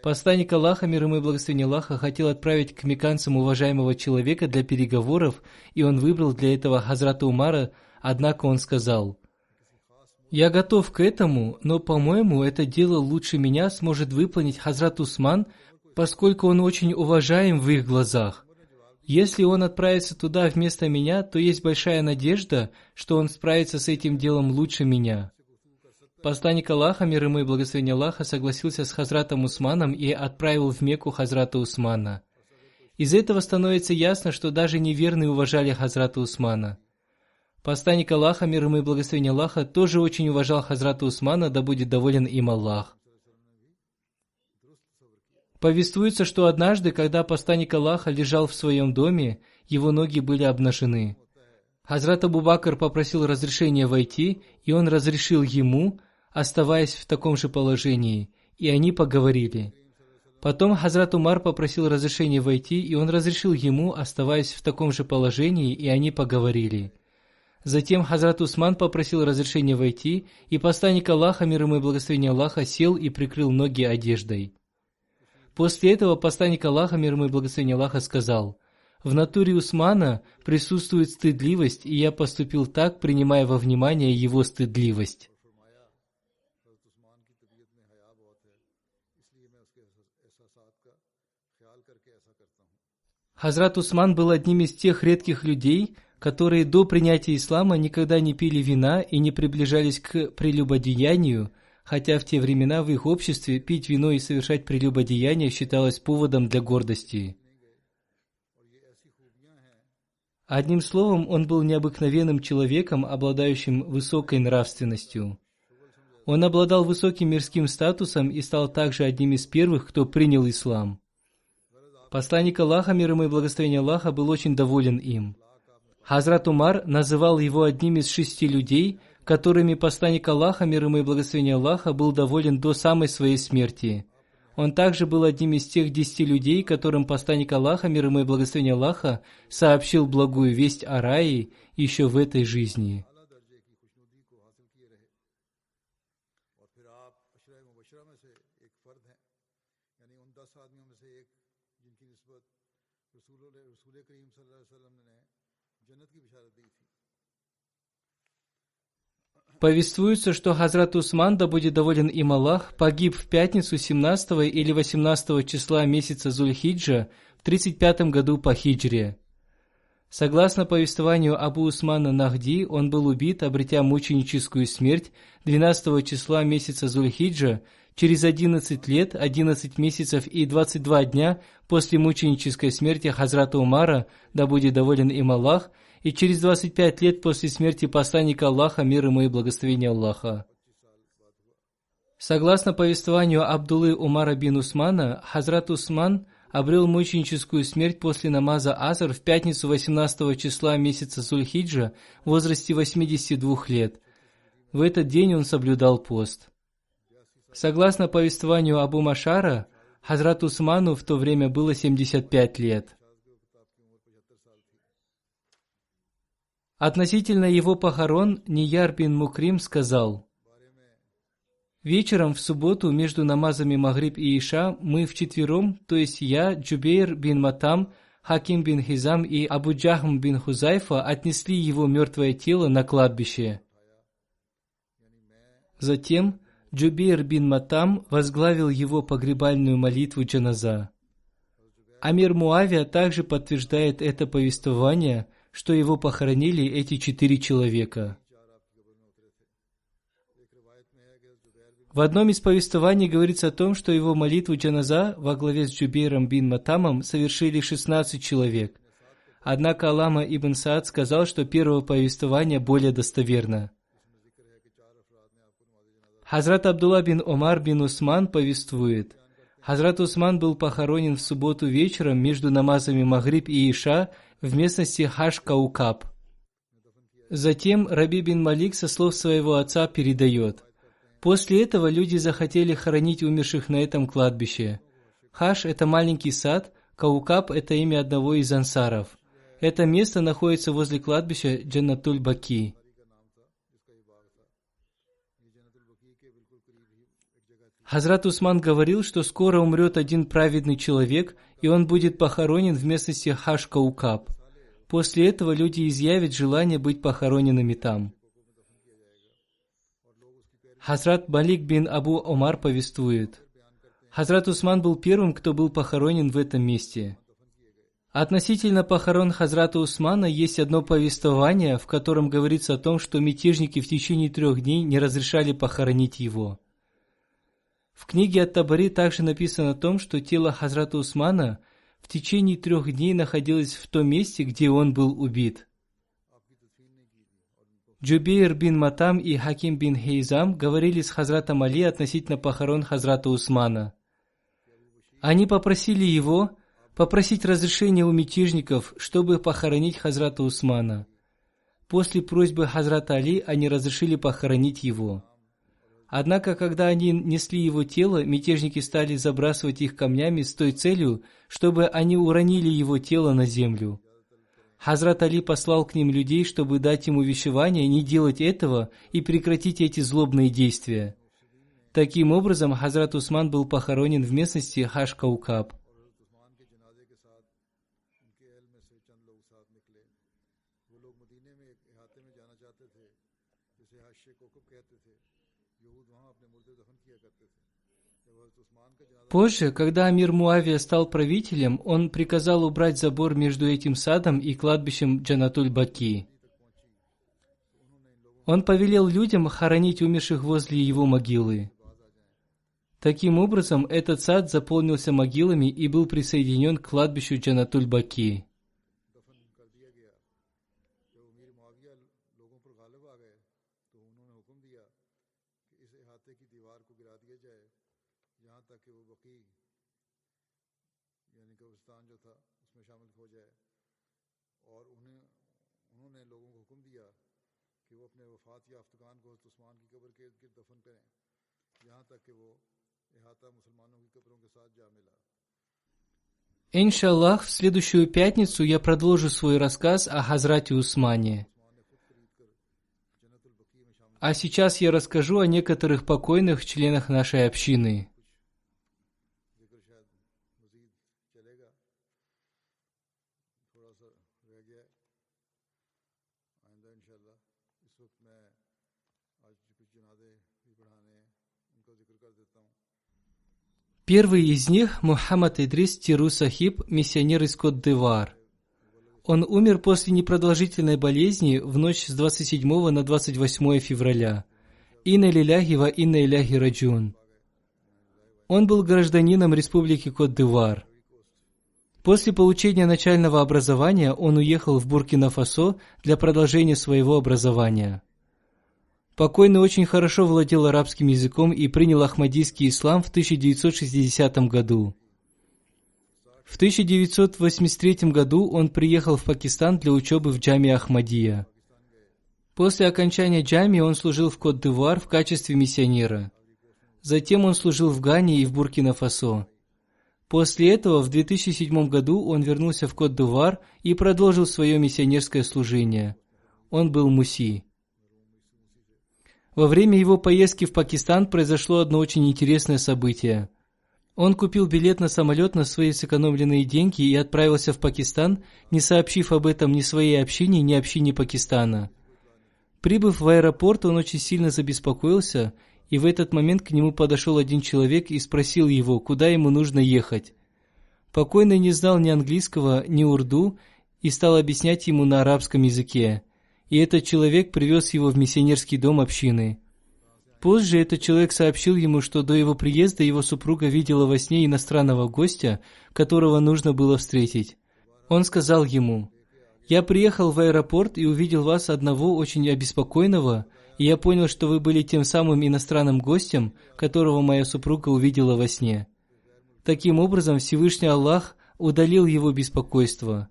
Посланник Аллаха, мир ему и благословение Аллаха, хотел отправить к мекканцам уважаемого человека для переговоров, и он выбрал для этого Хазрата Умара, однако он сказал: «Я готов к этому, но, по-моему, это дело лучше меня сможет выполнить Хазрат Усман, поскольку он очень уважаем в их глазах. Если он отправится туда вместо меня, то есть большая надежда, что он справится с этим делом лучше меня». Посланник Аллаха, мир ему и благословение Аллаха, согласился с Хазратом Усманом и отправил в Мекку Хазрата Усмана. Из этого становится ясно, что даже неверные уважали Хазрата Усмана. Посланник Аллаха, мир ему и благословение Аллаха, тоже очень уважал Хазрата Усмана, да будет доволен им Аллах. Повествуется, что однажды, когда посланник Аллаха лежал в своем доме, его ноги были обнажены. Хазрат Абу Бакр попросил разрешения войти, и он разрешил ему, оставаясь в таком же положении, и они поговорили. Потом Хазрат Умар попросил разрешения войти, и он разрешил ему, оставаясь в таком же положении, и они поговорили. Затем Хазрат Усман попросил разрешения войти, и посланник Аллаха, мир ему и благословение Аллаха, сел и прикрыл ноги одеждой. После этого посланник Аллаха, мир ему и благословение Аллаха, сказал: «В натуре Усмана присутствует стыдливость, и я поступил так, принимая во внимание его стыдливость». Хазрат Усман был одним из тех редких людей, которые до принятия ислама никогда не пили вина и не приближались к прелюбодеянию, хотя в те времена в их обществе пить вино и совершать прелюбодеяние считалось поводом для гордости. Одним словом, он был необыкновенным человеком, обладающим высокой нравственностью. Он обладал высоким мирским статусом и стал также одним из первых, кто принял ислам. Посланник Аллаха, мир ему и благословение Аллаха, был очень доволен им. Хазрат Умар называл его одним из 6 людей, которыми посланник Аллаха, мир ему и благословение Аллаха, был доволен до самой своей смерти. Он также был одним из тех 10 людей, которым посланник Аллаха, мир ему и благословение Аллаха, сообщил благую весть о рае еще в этой жизни. Повествуется, что Хазрат Усман, да будет доволен им Аллах, погиб в пятницу 17 или 18 числа месяца Зуль-Хиджа в 35 году по хиджре. Согласно повествованию Абу Усмана Нахди, он был убит, обретя мученическую смерть 12 числа месяца Зуль-Хиджа, через 11 лет, 11 месяцев и 22 дня после мученической смерти Хазрата Умара, да будет доволен им Аллах, и через 25 лет после смерти посланника Аллаха, мир ему и благословение Аллаха. Согласно повествованию Абдуллы Умара бин Усмана, Хазрат Усман обрел мученическую смерть после намаза Аср в пятницу 18 числа месяца Зуль-Хиджа в возрасте 82 лет. В этот день он соблюдал пост. Согласно повествованию Абу Машара, Хазрат Усману в то время было 75 лет. Относительно его похорон Нияр бин Мукрим сказал: «Вечером в субботу между намазами Магриб и Иша мы вчетвером, то есть я, Джубейр бин Матам, Хаким бин Хизам и Абу Джахм бин Хузайфа, отнесли его мертвое тело на кладбище. Затем Джубейр бин Матам возглавил его погребальную молитву джаназа. Амир Муавия также подтверждает это повествование, что его похоронили эти 4 человека. В одном из повествований говорится о том, что его молитву джаназа во главе с Джубейром бин Матамом совершили 16 человек. Однако Аллама ибн Саад сказал, что первое повествование более достоверно. Хазрат Абдулла бин Омар бин Усман повествует: Хазрат Усман был похоронен в субботу вечером между намазами Магриб и Иша в местности Хаш-Каукаб. Затем Раби бин Малик со слов своего отца передает: после этого люди захотели хоронить умерших на этом кладбище. Хаш – это маленький сад, Каукаб – это имя одного из ансаров. Это место находится возле кладбища Джаннатуль-Баки. Хазрат Усман говорил, что скоро умрет один праведный человек, и он будет похоронен в местности Хаш-Каукаб. После этого люди изъявят желание быть похороненными там. Хазрат Малик бин Абу Омар повествует: Хазрат Усман был первым, кто был похоронен в этом месте. Относительно похорон Хазрата Усмана есть одно повествование, в котором говорится о том, что мятежники в течение 3 дней не разрешали похоронить его. В книге Ат-Табари также написано о том, что тело Хазрата Усмана в течение 3 дней находилось в том месте, где он был убит. Джубейр бин Матам и Хаким бин Хейзам говорили с Хазратом Али относительно похорон Хазрата Усмана. Они попросили его попросить разрешения у мятежников, чтобы похоронить Хазрата Усмана. После просьбы Хазрата Али они разрешили похоронить его. Однако, когда они несли его тело, мятежники стали забрасывать их камнями с той целью, чтобы они уронили его тело на землю. Хазрат Али послал к ним людей, чтобы дать им увещевание не делать этого и прекратить эти злобные действия. Таким образом, Хазрат Усман был похоронен в местности Хаш-Каукаб. Позже, когда Амир Муавия стал правителем, он приказал убрать забор между этим садом и кладбищем Джаннатуль-Баки. Он повелел людям хоронить умерших возле его могилы. Таким образом, этот сад заполнился могилами и был присоединен к кладбищу Джаннатуль-Баки. Иншаллах, в следующую пятницу я продолжу свой рассказ о Хазрате Усмане. А сейчас я расскажу о некоторых покойных членах нашей общины. Первый из них – Мухаммад Идрис Тиру Сахиб, миссионер из Кот-д'Ивуар. Он умер после непродолжительной болезни в ночь с 27 на 28 февраля. Инна лиляхи ва инна иляхи раджун. Он был гражданином Республики Кот-д'Ивуар. После получения начального образования он уехал в Буркина-Фасо для продолжения своего образования. Покойный очень хорошо владел арабским языком и принял ахмадийский ислам в 1960 году. В 1983 году он приехал в Пакистан для учебы в джамии Ахмадия. После окончания джамии он служил в Кот-д'Ивуар в качестве миссионера. Затем он служил в Гане и в Буркина-Фасо. После этого в 2007 году он вернулся в Кот-д'Ивуар и продолжил свое миссионерское служение. Он был муси. Во время его поездки в Пакистан произошло одно очень интересное событие. Он купил билет на самолет на свои сэкономленные деньги и отправился в Пакистан, не сообщив об этом ни своей общине, ни общине Пакистана. Прибыв в аэропорт, он очень сильно забеспокоился, и в этот момент к нему подошел один человек и спросил его, куда ему нужно ехать. Покойный не знал ни английского, ни урду и стал объяснять ему на арабском языке. И этот человек привез его в миссионерский дом общины. Позже этот человек сообщил ему, что до его приезда его супруга видела во сне иностранного гостя, которого нужно было встретить. Он сказал ему: «Я приехал в аэропорт и увидел вас одного очень обеспокоенного, и я понял, что вы были тем самым иностранным гостем, которого моя супруга увидела во сне». Таким образом, Всевышний Аллах удалил его беспокойство.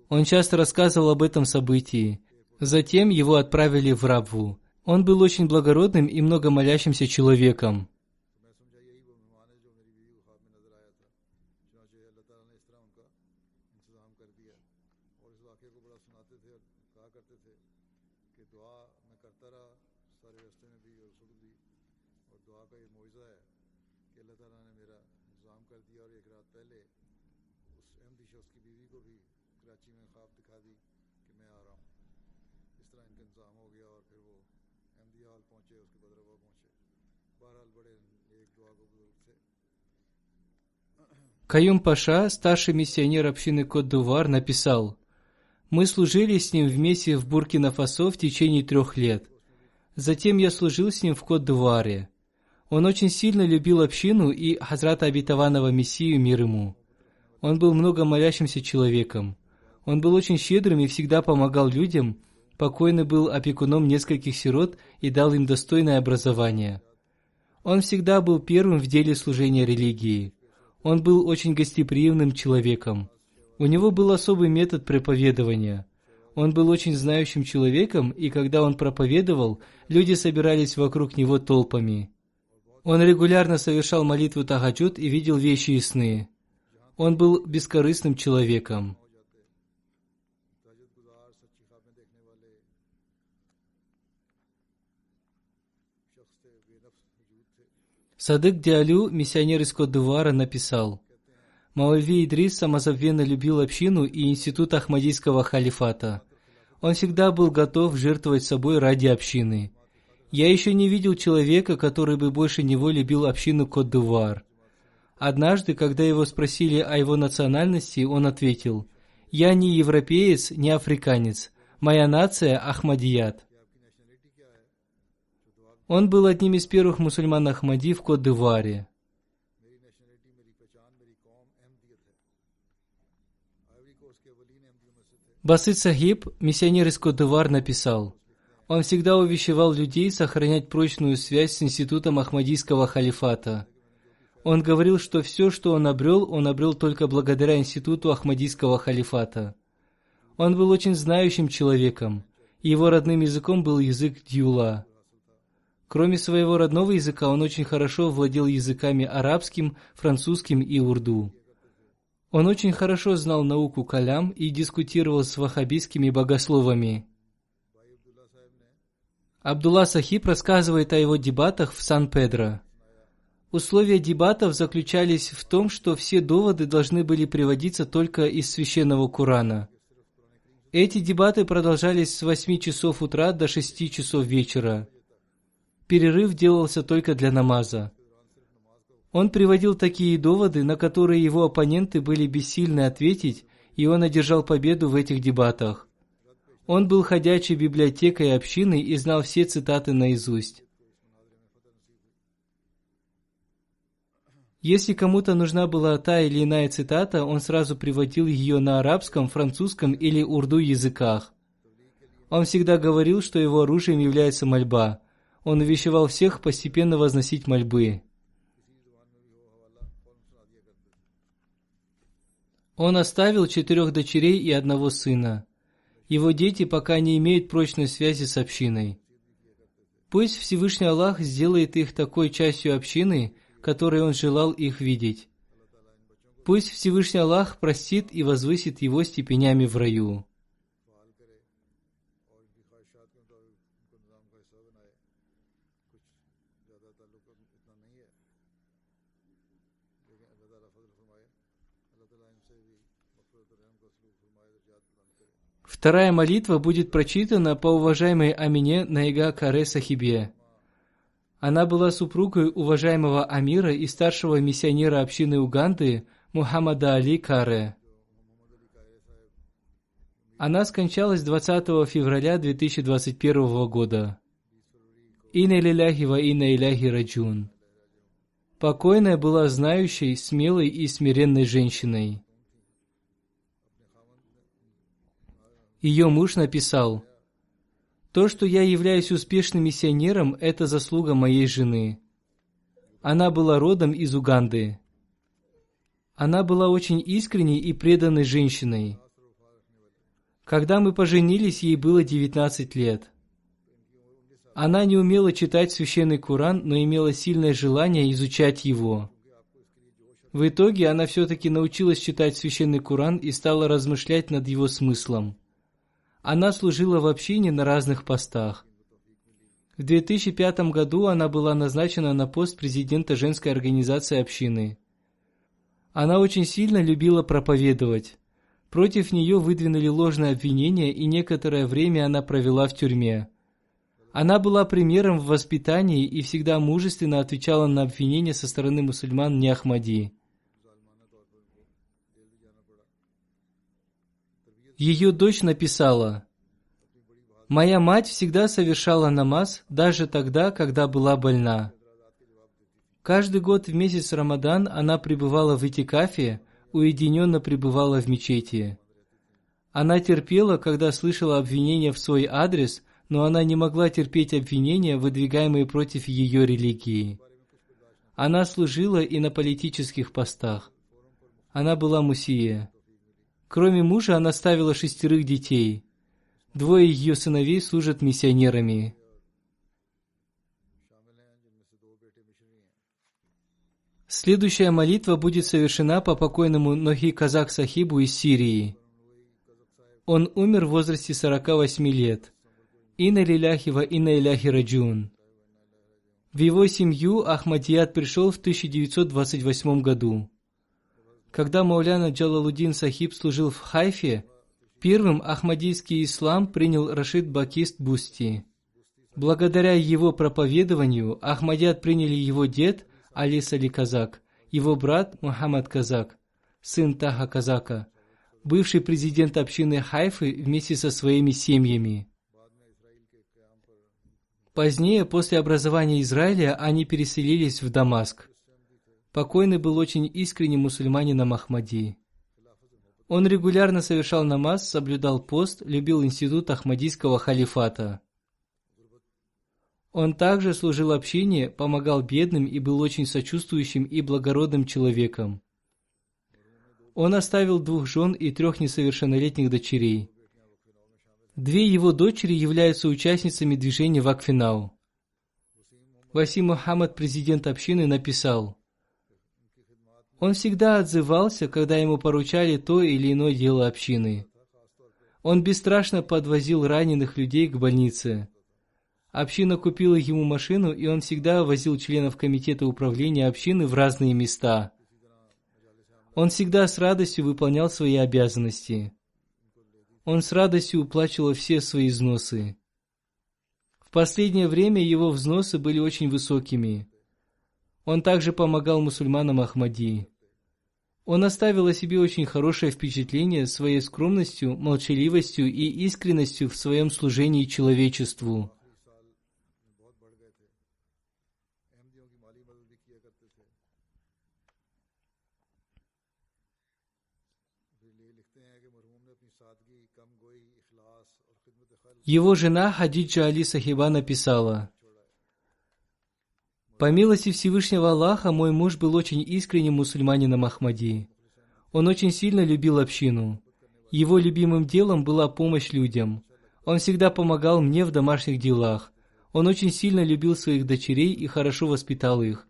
Он часто рассказывал об этом событии. Затем его отправили в Рабву. Он был очень благородным и много молящимся человеком. Каюм Паша, старший миссионер общины Кот-д'Ивуар, написал: «Мы служили с ним вместе в Буркина-Фасо в течение 3 лет. Затем я служил с ним в Кот-д'Ивуаре. Он очень сильно любил общину и Хазрата Обетованного Мессию, мир ему. Он был много молящимся человеком. Он был очень щедрым и всегда помогал людям. Покойный был опекуном нескольких сирот и дал им достойное образование. Он всегда был первым в деле служения религии. Он был очень гостеприимным человеком. У него был особый метод проповедования. Он был очень знающим человеком, и когда он проповедовал, люди собирались вокруг него толпами. Он регулярно совершал молитву тахаджуд и видел вещи и сны. Он был бескорыстным человеком». Садык Диалю, миссионер из Кот-д'Ивуара, написал: «Маулви Идрис самозабвенно любил общину и институт Ахмадийского халифата. Он всегда был готов жертвовать собой ради общины. Я еще не видел человека, который бы больше него любил общину Кот-д'Ивуар. Однажды, когда его спросили о его национальности, он ответил: «Я не европеец, не африканец. Моя нация – Ахмадият». Он был одним из первых мусульман Ахмади в Кот-д'Ивуаре. Басит Сахиб, миссионер из Кот-д'Ивуар, написал: «Он всегда увещевал людей сохранять прочную связь с институтом Ахмадийского халифата. Он говорил, что все, что он обрел только благодаря институту Ахмадийского халифата. Он был очень знающим человеком, и его родным языком был язык дьюла. Кроме своего родного языка, он очень хорошо владел языками арабским, французским и урду. Он очень хорошо знал науку калям и дискутировал с ваххабистскими богословами». Абдулла Сахиб рассказывает о его дебатах в Сан-Педро. Условия дебатов заключались в том, что все доводы должны были приводиться только из священного Корана. Эти дебаты продолжались с 8 часов утра до 6 часов вечера. Перерыв делался только для намаза. Он приводил такие доводы, на которые его оппоненты были бессильны ответить, и он одержал победу в этих дебатах. Он был ходячей библиотекой общины и знал все цитаты наизусть. Если кому-то нужна была та или иная цитата, он сразу приводил ее на арабском, французском или урду языках. Он всегда говорил, что его оружием является мольба. Он увещевал всех постепенно возносить мольбы. Он оставил 4 дочерей и 1 сына. Его дети пока не имеют прочной связи с общиной. Пусть Всевышний Аллах сделает их такой частью общины, которой Он желал их видеть. Пусть Всевышний Аллах простит и возвысит его степенями в раю. Вторая молитва будет прочитана по уважаемой Амине Наига Каре Сахибе. Она была супругой уважаемого амира и старшего миссионера общины Уганды Мухаммада Али Каре. Она скончалась 20 февраля 2021 года. Инна лиляхи ва инна иляхи раджун. Покойная была знающей, смелой и смиренной женщиной. Ее муж написал: «То, что я являюсь успешным миссионером, это заслуга моей жены. Она была родом из Уганды. Она была очень искренней и преданной женщиной. Когда мы поженились, ей было 19 лет. Она не умела читать священный Коран, но имела сильное желание изучать его. В итоге она все-таки научилась читать священный Коран и стала размышлять над его смыслом. Она служила в общине на разных постах. В 2005 году она была назначена на пост президента женской организации общины. Она очень сильно любила проповедовать. Против нее выдвинули ложные обвинения, и некоторое время она провела в тюрьме. Она была примером в воспитании и всегда мужественно отвечала на обвинения со стороны мусульман не Ахмади. Ее дочь написала: «Моя мать всегда совершала намаз, даже тогда, когда была больна. Каждый год в месяц Рамадан она пребывала в итикафе, уединенно пребывала в мечети. Она терпела, когда слышала обвинения в свой адрес, но она не могла терпеть обвинения, выдвигаемые против ее религии. Она служила и на политических постах. Она была мусия. Кроме мужа, она оставила 6 детей. 2 ее сыновей служат миссионерами». Следующая молитва будет совершена по покойному Нохи Казак Сахибу из Сирии. Он умер в возрасте 48 лет. Инна лиляхи ва инна иляхи раджун. В его семью Ахмадият пришел в 1928 году. Когда Мауляна Джалалуддин Сахиб служил в Хайфе, первым ахмадийский ислам принял Рашид Бакист Бусти. Благодаря его проповедованию Ахмадият приняли его дед Али Сали Казак, его брат Мухаммад Казак, сын Таха Казака, бывший президент общины Хайфы вместе со своими семьями. Позднее, после образования Израиля, они переселились в Дамаск. Покойный был очень искренним мусульманином Ахмади. Он регулярно совершал намаз, соблюдал пост, любил институт Ахмадийского халифата. Он также служил общине, помогал бедным и был очень сочувствующим и благородным человеком. Он оставил 2 жен и 3 несовершеннолетних дочерей. 2 его дочери являются участницами движения Вакфинау. Васим Мухаммад, президент общины, написал: «Он всегда отзывался, когда ему поручали то или иное дело общины. Он бесстрашно подвозил раненых людей к больнице. Община купила ему машину, и он всегда возил членов комитета управления общины в разные места. Он всегда с радостью выполнял свои обязанности. Он с радостью уплачивал все свои взносы. В последнее время его взносы были очень высокими. Он также помогал мусульманам Ахмади. Он оставил о себе очень хорошее впечатление своей скромностью, молчаливостью и искренностью в своем служении человечеству. Его жена Хадиджа Али Сахиба написала: «По милости Всевышнего Аллаха, мой муж был очень искренним мусульманином Ахмади. Он очень сильно любил общину. Его любимым делом была помощь людям. Он всегда помогал мне в домашних делах. Он очень сильно любил своих дочерей и хорошо воспитал их.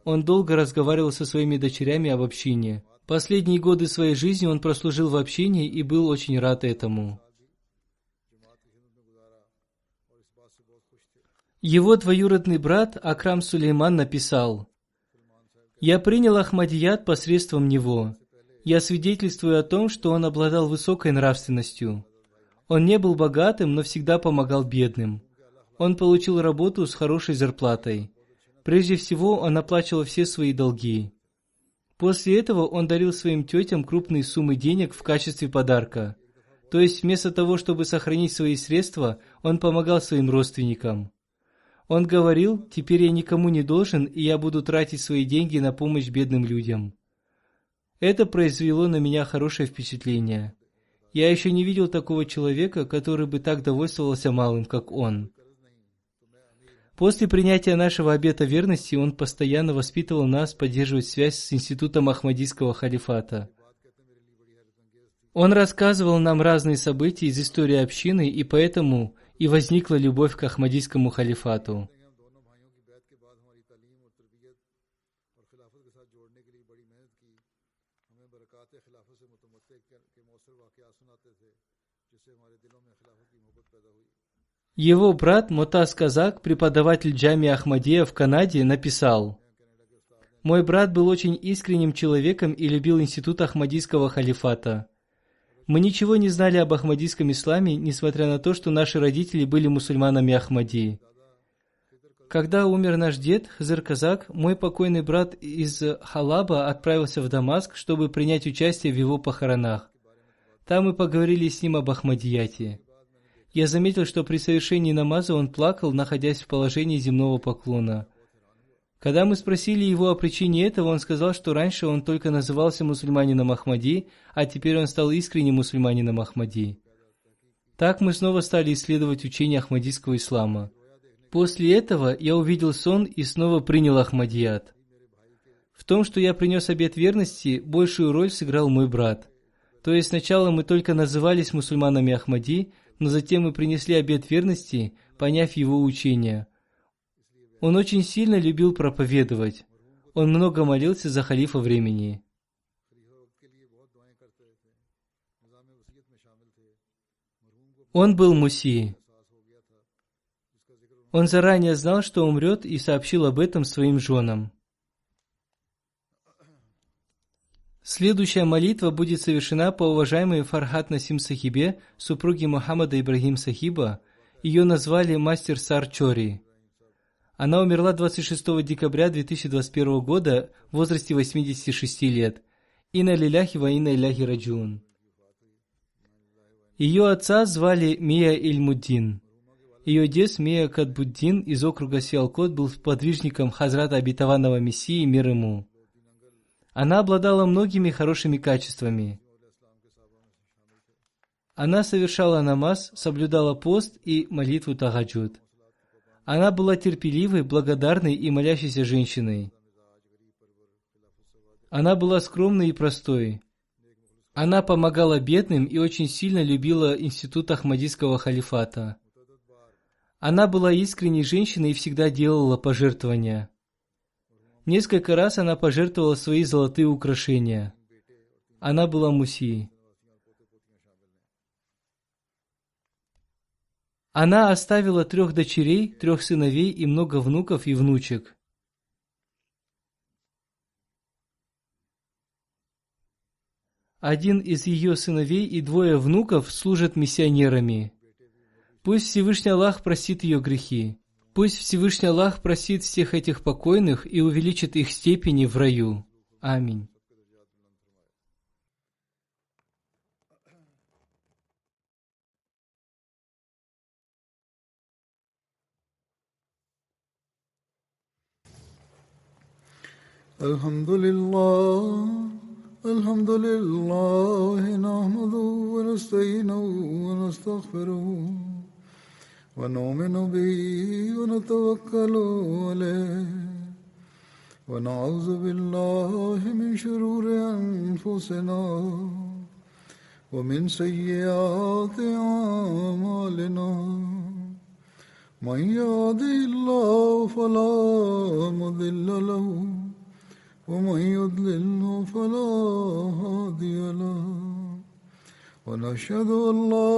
Он долго разговаривал со своими дочерями об общине. Последние годы своей жизни он прослужил в общине и был очень рад этому». Его двоюродный брат Акрам Сулейман написал: «Я принял Ахмадият посредством него. Я свидетельствую о том, что он обладал высокой нравственностью. Он не был богатым, но всегда помогал бедным. Он получил работу с хорошей зарплатой. Прежде всего, он оплачивал все свои долги. После этого он дарил своим тетям крупные суммы денег в качестве подарка. То есть, вместо того, чтобы сохранить свои средства, он помогал своим родственникам. Он говорил: «Теперь я никому не должен, и я буду тратить свои деньги на помощь бедным людям». Это произвело на меня хорошее впечатление. Я еще не видел такого человека, который бы так довольствовался малым, как он. После принятия нашего обета верности он постоянно воспитывал нас поддерживать связь с институтом Ахмадийского халифата. Он рассказывал нам разные события из истории общины, и поэтому и возникла любовь к Ахмадийскому халифату. Его брат Мотаз Казак, преподаватель Джамия Ахмадия в Канаде, написал: «Мой брат был очень искренним человеком и любил институт Ахмадийского халифата. Мы ничего не знали об ахмадийском исламе, несмотря на то, что наши родители были мусульманами Ахмади. Когда умер наш дед, Хызыр Казак, мой покойный брат из Халаба отправился в Дамаск, чтобы принять участие в его похоронах. Там мы поговорили с ним об Ахмадияте. Я заметил, что при совершении намаза он плакал, находясь в положении земного поклона. Когда мы спросили его о причине этого, он сказал, что раньше он только назывался мусульманином Ахмади, а теперь он стал искренним мусульманином Ахмади. Так мы снова стали исследовать учение ахмадийского ислама. После этого я увидел сон и снова принял Ахмадият. В том, что я принес обет верности, большую роль сыграл мой брат. То есть сначала мы только назывались мусульманами Ахмади, но затем мы принесли обет верности, поняв его учение. Он очень сильно любил проповедовать. Он много молился за халифа времени. Он был муси. Он заранее знал, что умрет, и сообщил об этом своим женам. Следующая молитва будет совершена по уважаемой Фархат Насим Сахибе, супруге Мухаммада Ибрагим Сахиба. Ее назвали Мастер Сар Чори. Она умерла 26 декабря 2021 года в возрасте 86 лет. Инна лиляхи ва инна иляхи раджун. Ее отца звали Мия Ильмуддин. Ее дед Мия Кадбуддин из округа Сиалкот был подвижником Хазрата Обетованного Мессии, мир ему. Она обладала многими хорошими качествами. Она совершала намаз, соблюдала пост и молитву тагаджуд. Она была терпеливой, благодарной и молящейся женщиной. Она была скромной и простой. Она помогала бедным и очень сильно любила институт Ахмадийского халифата. Она была искренней женщиной и всегда делала пожертвования. Несколько раз она пожертвовала свои золотые украшения. Она была муси. Она оставила 3 дочерей, 3 сыновей и много внуков и внучек. Один из ее сыновей и 2 внуков служат миссионерами. Пусть Всевышний Аллах простит ее грехи. Пусть Всевышний Аллах простит всех этих покойных и увеличит их степени в раю. Аминь. الحمد لله نحمده ونستعينه ونستغفره ونؤمن به ونتوكل عليه ونعوذ بالله من شرور أنفسنا ومن سيئات أعمالنا من يهده الله فلا مضل له ومن يضلل فلا هادي له ونشهد أن لا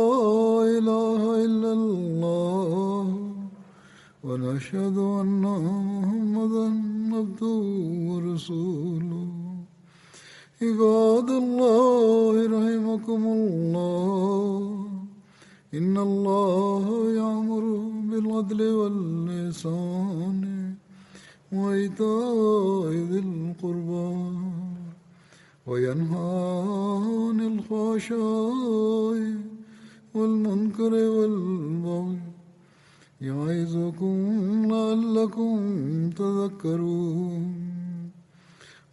إله إلا الله ونشهد أن محمدا عبده ورسوله عباد الله رحمكم الله إن الله يأمر بالعدل والإحسان وإيتاء ذي القربى وينهى عن الفحشاء والمنكر والبغي يعظكم لعلكم تذكرون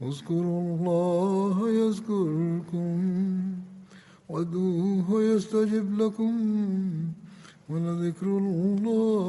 اذكروا الله يذكركم وادعوه يستجب لكم ولذكر الله